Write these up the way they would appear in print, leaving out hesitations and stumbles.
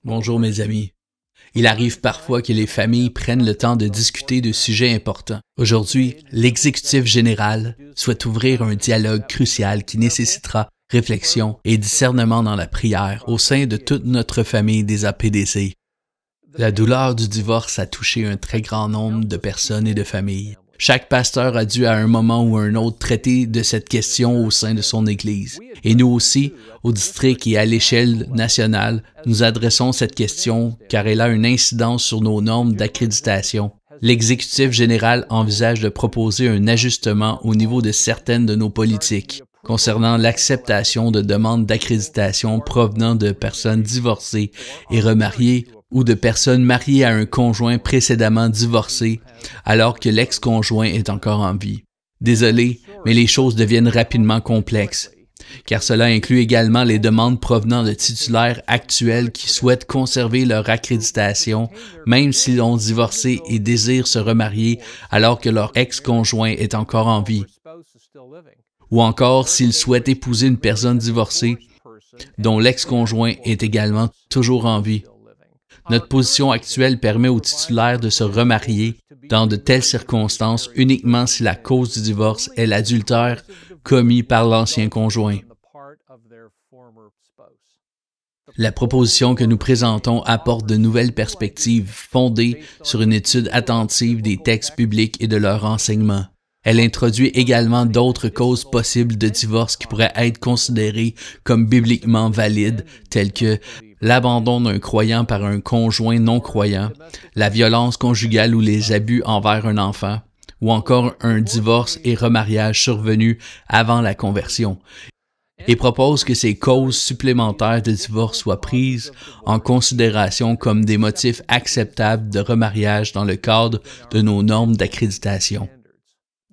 Bonjour mes amis. Il arrive parfois que les familles prennent le temps de discuter de sujets importants. Aujourd'hui, l'exécutif général souhaite ouvrir un dialogue crucial qui nécessitera réflexion et discernement dans la prière au sein de toute notre famille des APDC. La douleur du divorce a touché un très grand nombre de personnes et de familles. Chaque pasteur a dû à un moment ou à un autre traiter de cette question au sein de son Église. Et nous aussi, au district et à l'échelle nationale, nous adressons cette question car elle a une incidence sur nos normes d'accréditation. L'exécutif général envisage de proposer un ajustement au niveau de certaines de nos politiques concernant l'acceptation de demandes d'accréditation provenant de personnes divorcées et remariées ou de personnes mariées à un conjoint précédemment divorcé alors que l'ex-conjoint est encore en vie. Désolé, mais les choses deviennent rapidement complexes, car cela inclut également les demandes provenant de titulaires actuels qui souhaitent conserver leur accréditation même s'ils ont divorcé et désirent se remarier alors que leur ex-conjoint est encore en vie, ou encore s'ils souhaitent épouser une personne divorcée dont l'ex-conjoint est également toujours en vie. Notre position actuelle permet aux titulaires de se remarier dans de telles circonstances uniquement si la cause du divorce est l'adultère commis par l'ancien conjoint. La proposition que nous présentons apporte de nouvelles perspectives fondées sur une étude attentive des textes bibliques et de leur enseignement. Elle introduit également d'autres causes possibles de divorce qui pourraient être considérées comme bibliquement valides, telles que l'abandon d'un croyant par un conjoint non-croyant, la violence conjugale ou les abus envers un enfant, ou encore un divorce et remariage survenu avant la conversion, et propose que ces causes supplémentaires de divorce soient prises en considération comme des motifs acceptables de remariage dans le cadre de nos normes d'accréditation.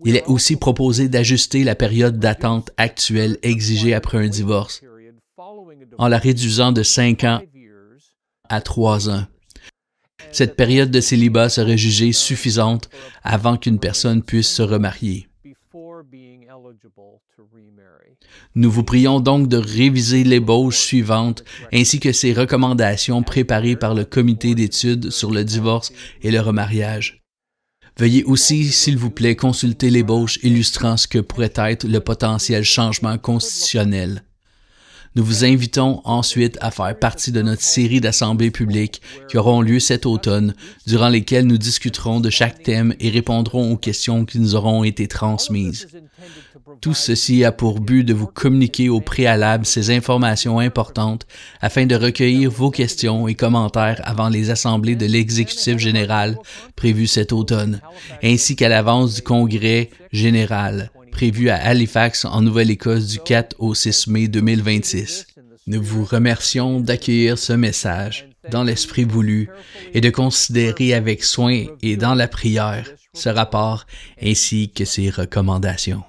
Il est aussi proposé d'ajuster la période d'attente actuelle exigée après un divorce, en la réduisant de 5 ans à 3 ans. Cette période de célibat serait jugée suffisante avant qu'une personne puisse se remarier. Nous vous prions donc de réviser l'ébauche suivante ainsi que ces recommandations préparées par le comité d'études sur le divorce et le remariage. Veuillez aussi, s'il vous plaît, consulter l'ébauche illustrant ce que pourrait être le potentiel changement constitutionnel. Nous vous invitons ensuite à faire partie de notre série d'assemblées publiques qui auront lieu cet automne, durant lesquelles nous discuterons de chaque thème et répondrons aux questions qui nous auront été transmises. Tout ceci a pour but de vous communiquer au préalable ces informations importantes afin de recueillir vos questions et commentaires avant les assemblées de l'exécutif général prévues cet automne, ainsi qu'à l'avance du congrès général prévu à Halifax en Nouvelle-Écosse du 4 au 6 mai 2026. Nous vous remercions d'accueillir ce message dans l'esprit voulu et de considérer avec soin et dans la prière ce rapport ainsi que ses recommandations.